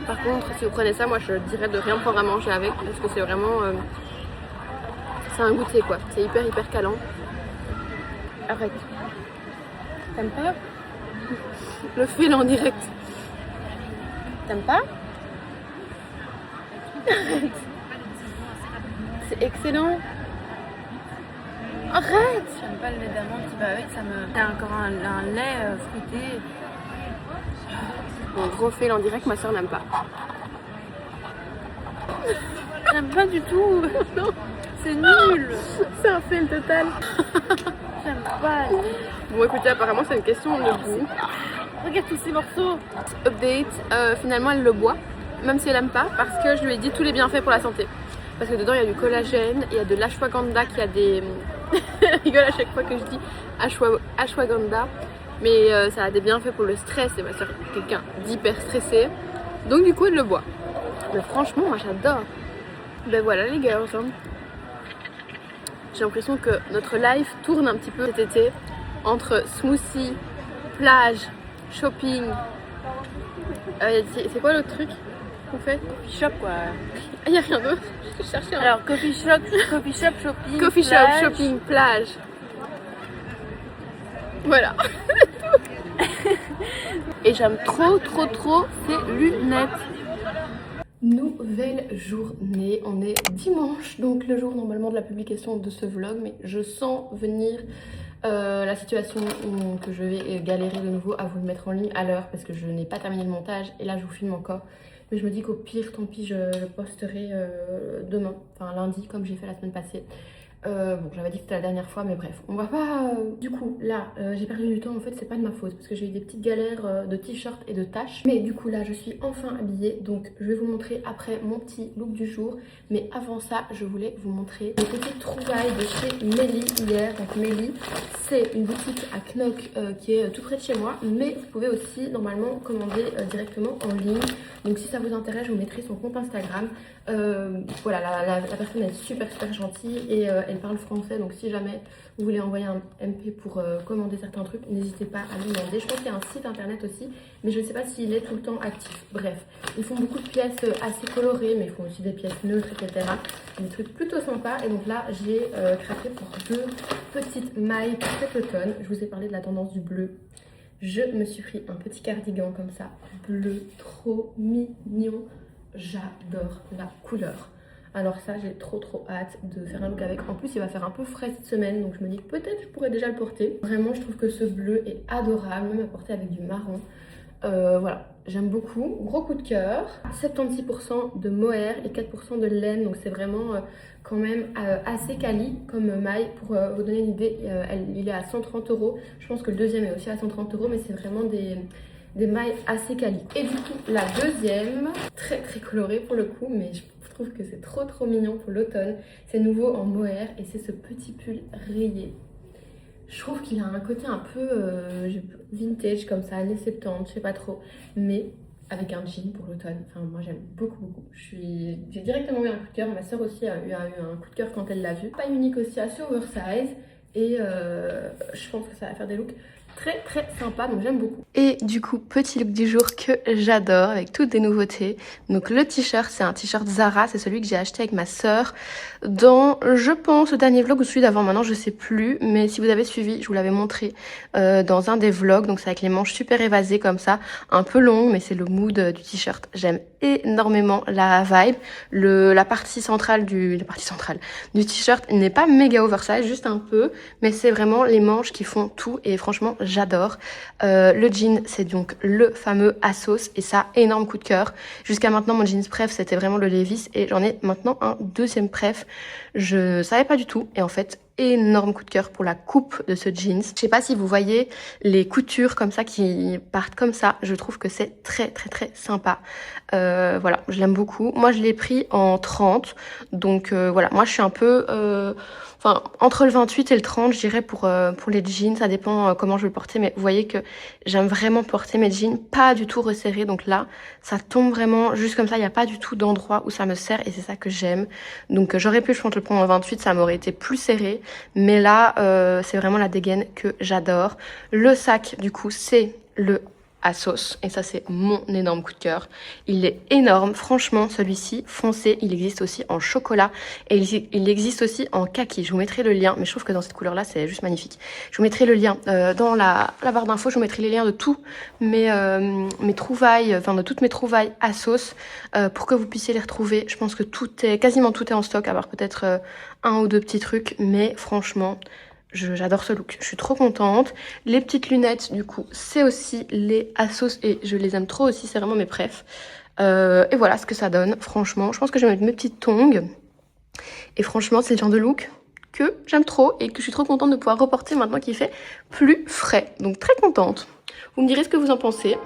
Par contre, si vous prenez ça, moi je dirais de rien prendre à manger avec parce que c'est vraiment... c'est un goûter quoi. C'est hyper calant. Arrête. T'aimes pas? Le fil en direct. T'aimes pas? Arrête. C'est excellent. Arrête. J'aime pas le lait d'amande qui va avec, ça me. T'as encore un lait fruité. Mon gros fil en direct, ma soeur n'aime pas. J'aime pas du tout. Non. C'est nul. C'est un fail total. J'aime pas. Bon écoutez, apparemment c'est une question de goût. Regarde tous ces morceaux. Update, finalement elle le boit, même si elle aime pas, parce que je lui ai dit tous les bienfaits pour la santé. Parce que dedans il y a du collagène, il y a de l'ashwagandha qui a des... Elle rigole à chaque fois que je dis ashwagandha. Mais ça a des bienfaits pour le stress et ma soeur est quelqu'un d'hyper stressé. Donc du coup elle le boit. Mais franchement moi j'adore. Ben voilà les girls. J'ai l'impression que notre life tourne un petit peu cet été entre smoothie, plage, shopping. C'est quoi l'autre truc qu'on fait? Coffee shop quoi. Il n'y a rien d'autre. Je cherchais un... Alors coffee shop, shopping. Coffee shop, plage. shopping, plage. Voilà. Et j'aime trop ces lunettes. Nouvelle journée, on est dimanche, donc le jour normalement de la publication de ce vlog, mais je sens venir la situation que je vais galérer de nouveau à vous le mettre en ligne à l'heure parce que je n'ai pas terminé le montage et là je vous filme encore. Mais je me dis qu'au pire, tant pis, je posterai demain, enfin lundi comme j'ai fait la semaine passée. Bon, j'avais dit que c'était la dernière fois, mais bref, on va pas... Du coup, là, j'ai perdu du temps, en fait, c'est pas de ma faute, parce que j'ai eu des petites galères de t-shirt et de taches. Mais du coup, là, je suis enfin habillée, donc je vais vous montrer après mon petit look du jour. Mais avant ça, je voulais vous montrer une petite trouvaille de chez Melly hier. Donc Melly, c'est une boutique à Knock qui est tout près de chez moi, mais vous pouvez aussi, normalement, commander directement en ligne. Donc si ça vous intéresse, je vous mettrai son compte Instagram. Voilà, la personne est super gentille et elle parle français, donc si jamais vous voulez envoyer un MP pour commander certains trucs, n'hésitez pas à lui demander. Je pense qu'il y a un site internet aussi, mais je ne sais pas s'il est tout le temps actif. Bref, ils font beaucoup de pièces assez colorées, mais ils font aussi des pièces neutres, etc. Des trucs plutôt sympas. Et donc là, j'ai craqué pour deux petites mailles pour cet automne. Je vous ai parlé de la tendance du bleu. Je me suis pris un petit cardigan comme ça, bleu, trop mignon. J'adore la couleur. Alors ça, j'ai trop hâte de faire un look avec. En plus, il va faire un peu frais cette semaine, donc je me dis que peut-être je pourrais déjà le porter. Vraiment, je trouve que ce bleu est adorable, même à porter avec du marron. Voilà, j'aime beaucoup. Gros coup de cœur. 76% de mohair et 4% de laine, donc c'est vraiment quand même assez quali comme maille. Pour vous donner une idée, il est à 130 €. Je pense que le deuxième est aussi à 130 €, mais c'est vraiment des mailles assez quali. Et du coup, la deuxième, très colorée pour le coup, mais je trouve que c'est trop mignon pour l'automne. C'est nouveau en mohair et c'est ce petit pull rayé. Je trouve qu'il a un côté un peu vintage comme ça, années 70, je sais pas trop, mais avec un jean pour l'automne. Enfin, moi j'aime beaucoup. J'ai directement eu un coup de cœur. Ma soeur aussi a eu un coup de cœur quand elle l'a vu. Pas unique aussi, assez oversize. Et je pense que ça va faire des looks très très sympa, donc j'aime beaucoup. Et du coup, petit look du jour que j'adore avec toutes des nouveautés. Donc le t-shirt, c'est un t-shirt Zara, c'est celui que j'ai acheté avec ma sœur dans, je pense, le dernier vlog ou celui d'avant, maintenant je sais plus, mais si vous avez suivi, je vous l'avais montré dans un des vlogs. Donc c'est avec les manches super évasées comme ça, un peu longues, mais c'est le mood du t-shirt. J'aime énormément la vibe. La partie centrale du t-shirt n'est pas méga oversize, juste un peu, mais c'est vraiment les manches qui font tout et franchement j'adore. Le jean, c'est donc le fameux Assos et ça, énorme coup de cœur. Jusqu'à maintenant mon jeans préf c'était vraiment le Levi's et j'en ai maintenant un deuxième préf. Je savais pas du tout et en fait énorme coup de cœur pour la coupe de ce jeans. Je sais pas si vous voyez les coutures comme ça qui partent comme ça, je trouve que c'est très très très sympa. Voilà, je l'aime beaucoup. Moi je l'ai pris en 30, donc voilà, moi je suis un peu enfin entre le 28 et le 30 je dirais pour les jeans, ça dépend comment je vais le porter, mais vous voyez que j'aime vraiment porter mes jeans pas du tout resserrés, donc là ça tombe vraiment juste comme ça, il n'y a pas du tout d'endroit où ça me serre et c'est ça que j'aime. Donc j'aurais pu je pense le prendre en 28, ça m'aurait été plus serré, mais là c'est vraiment la dégaine que j'adore. Le sac du coup c'est le Assos et ça c'est mon énorme coup de cœur. Il est énorme, franchement celui-ci foncé, il existe aussi en chocolat et il existe aussi en kaki. Je vous mettrai le lien, mais je trouve que dans cette couleur là c'est juste magnifique. Je vous mettrai le lien dans la barre d'infos, je vous mettrai les liens de tous mes trouvailles, enfin de toutes mes trouvailles Assos pour que vous puissiez les retrouver. Je pense que quasiment tout est en stock, à part peut-être un ou deux petits trucs, mais franchement j'adore ce look, je suis trop contente. Les petites lunettes, du coup, c'est aussi les Assos et je les aime trop aussi, c'est vraiment mes préfs. Et voilà ce que ça donne, franchement. Je pense que je vais mettre mes petites tongs. Et franchement, c'est le genre de look que j'aime trop et que je suis trop contente de pouvoir reporter maintenant qu'il fait plus frais. Donc très contente. Vous me direz ce que vous en pensez.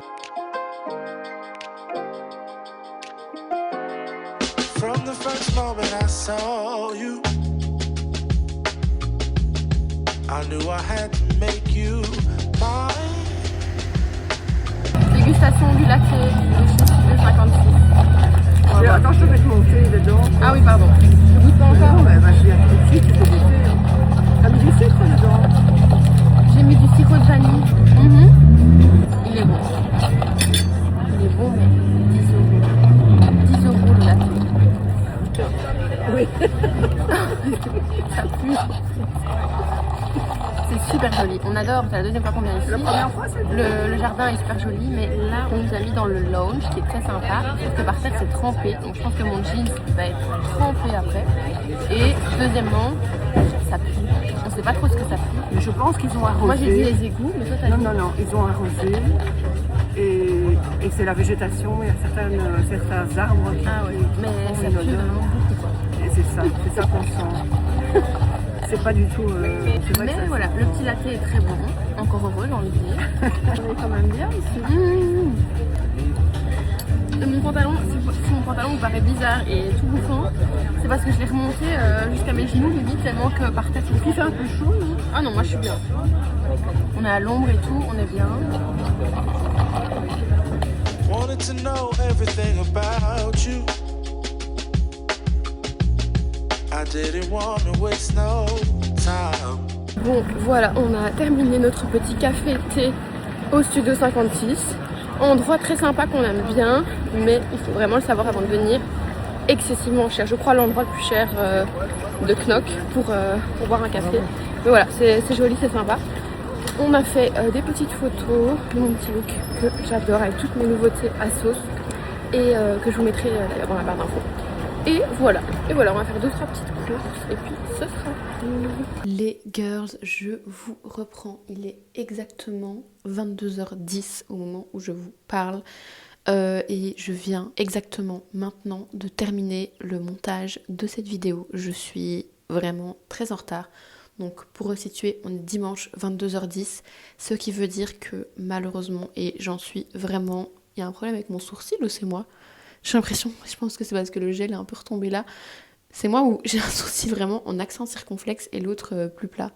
From the first moment I saw you, I knew I had to make you mine. Dégustation du latte de 56. Attends, je peux mettre mon thé dedans. Ah oui, pardon. Je goûte pas encore. Non, mais je viens tout de suite, tu peux goûter. T'as mis du sucre dedans? J'ai mis du sirop de vanille. Il est bon. Il est bon, mais 10 euros le latte. Oui. Ça pue. C'est super joli, on adore, c'est la deuxième fois qu'on vient ici. La première fois, c'est le jardin est super joli, mais là on nous a mis dans le lounge qui est très sympa, sauf que par terre c'est trempé, donc je pense que mon jean va être trempé après. Et deuxièmement, ça pue, on sait pas trop ce que ça pue. Mais je pense qu'ils ont arrosé. Moi j'ai dit les égouts, mais toi t'as dit... Non, ils ont arrosé. Et c'est la végétation, il y a certains arbres qui... Ah oui, mais ça une pue odeur. vraiment beaucoup quoi. Et c'est ça qu'on sent. C'est pas du tout... c'est vrai Mais que ça voilà, sent. le petit latte est très bon, encore heureux j'ai envie de dire. On est quand même bien ici. Mon pantalon, si mon pantalon vous paraît bizarre et tout bouffant, c'est parce que je l'ai remonté jusqu'à mes genoux limite tellement que par tête il fait un peu chaud. Non ah non, moi je suis bien. On est à l'ombre et tout, on est bien. Wanted to know everything about you. I didn't want to waste no time. Bon voilà, on a terminé notre petit café-thé au Studio 56. Endroit très sympa qu'on aime bien, mais il faut vraiment le savoir avant de venir. Excessivement cher, je crois l'endroit le plus cher de Knock pour boire un café. Mais voilà, c'est joli, c'est sympa. On a fait des petites photos de mon petit look que j'adore avec toutes mes nouveautés Assos et que je vous mettrai d'ailleurs dans la barre d'infos. Et voilà, on va faire 2-3 petites courses et puis ce sera tout. Les girls, je vous reprends. Il est exactement 22h10 au moment où je vous parle. Et je viens exactement maintenant de terminer le montage de cette vidéo. Je suis vraiment très en retard. Donc pour resituer, on est dimanche 22h10, ce qui veut dire que malheureusement, et j'en suis vraiment... Il y a un problème avec mon sourcil ou c'est moi ? J'ai l'impression, je pense que c'est parce que le gel est un peu retombé là. C'est moi où j'ai un sourcil vraiment en accent circonflexe et l'autre plus plat.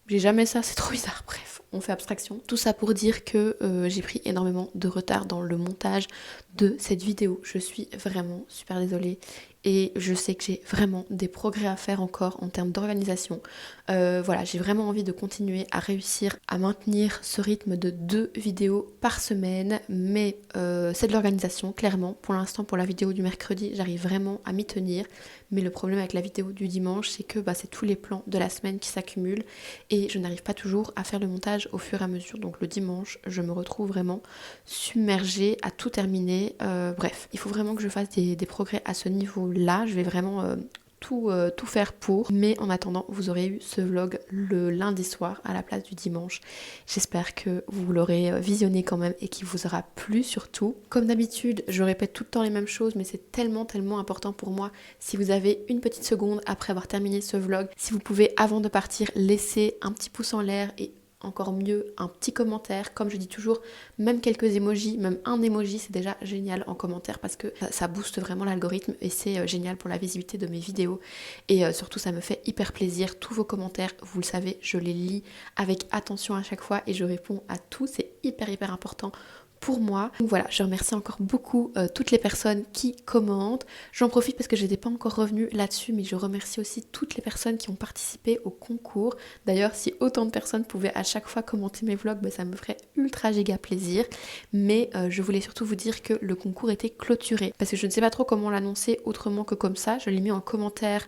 J'ai jamais ça, c'est trop bizarre, bref. on fait abstraction. Tout ça pour dire que j'ai pris énormément de retard dans le montage de cette vidéo. Je suis vraiment super désolée et je sais que j'ai vraiment des progrès à faire encore en termes d'organisation. Voilà, j'ai vraiment envie de continuer à réussir à maintenir ce rythme de 2 vidéos par semaine, mais c'est de l'organisation, clairement. Pour l'instant, pour la vidéo du mercredi, j'arrive vraiment à m'y tenir, mais le problème avec la vidéo du dimanche, c'est que c'est tous les plans de la semaine qui s'accumulent et je n'arrive pas toujours à faire le montage au fur et à mesure. Donc le dimanche, je me retrouve vraiment submergée à tout terminer. Bref, il faut vraiment que je fasse des progrès à ce niveau-là. Je vais vraiment tout faire pour, mais en attendant vous aurez eu ce vlog le lundi soir à la place du dimanche. J'espère que vous l'aurez visionné quand même et qu'il vous aura plu surtout. Comme d'habitude, je répète tout le temps les mêmes choses, mais c'est tellement important pour moi. Si vous avez une petite seconde après avoir terminé ce vlog, si vous pouvez avant de partir laisser un petit pouce en l'air et encore mieux un petit commentaire, comme je dis toujours, même quelques emojis, même un emoji, c'est déjà génial en commentaire parce que ça booste vraiment l'algorithme et c'est génial pour la visibilité de mes vidéos et surtout ça me fait hyper plaisir. Tous vos commentaires, vous le savez, je les lis avec attention à chaque fois et je réponds à tous, c'est hyper important pour moi. Donc voilà, je remercie encore beaucoup toutes les personnes qui commentent. J'en profite parce que je n'étais pas encore revenue là-dessus, mais je remercie aussi toutes les personnes qui ont participé au concours. D'ailleurs, si autant de personnes pouvaient à chaque fois commenter mes vlogs, ça me ferait ultra giga plaisir. Mais je voulais surtout vous dire que le concours était clôturé. Parce que je ne sais pas trop comment l'annoncer autrement que comme ça. Je l'ai mis en commentaire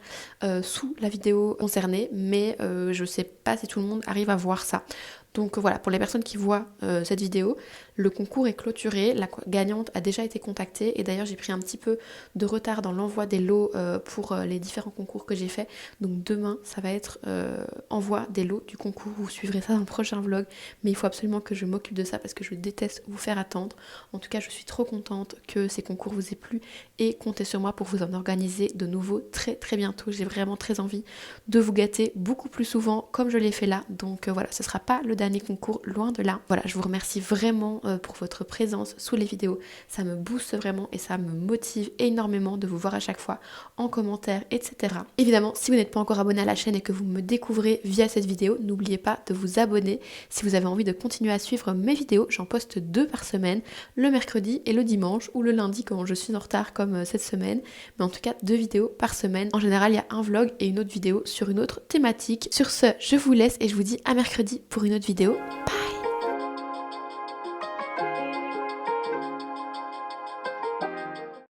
sous la vidéo concernée, mais je ne sais pas si tout le monde arrive à voir ça. Donc voilà, pour les personnes qui voient cette vidéo, le concours est clôturé, la gagnante a déjà été contactée et d'ailleurs j'ai pris un petit peu de retard dans l'envoi des lots pour les différents concours que j'ai fait. Donc demain, ça va être envoi des lots du concours, vous suivrez ça dans le prochain vlog, mais il faut absolument que je m'occupe de ça parce que je déteste vous faire attendre. En tout cas, je suis trop contente que ces concours vous aient plu et comptez sur moi pour vous en organiser de nouveau très bientôt. J'ai vraiment très envie de vous gâter beaucoup plus souvent comme je l'ai fait là. Donc voilà, ce sera pas le dernier concours, loin de là. Voilà, je vous remercie vraiment pour votre présence sous les vidéos, ça me booste vraiment et ça me motive énormément de vous voir à chaque fois en commentaire, etc. Évidemment, si vous n'êtes pas encore abonné à la chaîne et que vous me découvrez via cette vidéo, n'oubliez pas de vous abonner si vous avez envie de continuer à suivre mes vidéos. J'en poste 2 par semaine, le mercredi et le dimanche, ou le lundi quand je suis en retard comme cette semaine, mais en tout cas 2 vidéos par semaine. En général, il y a un vlog et une autre vidéo sur une autre thématique. Sur ce, je vous laisse et je vous dis à mercredi pour une autre vidéo. Bye.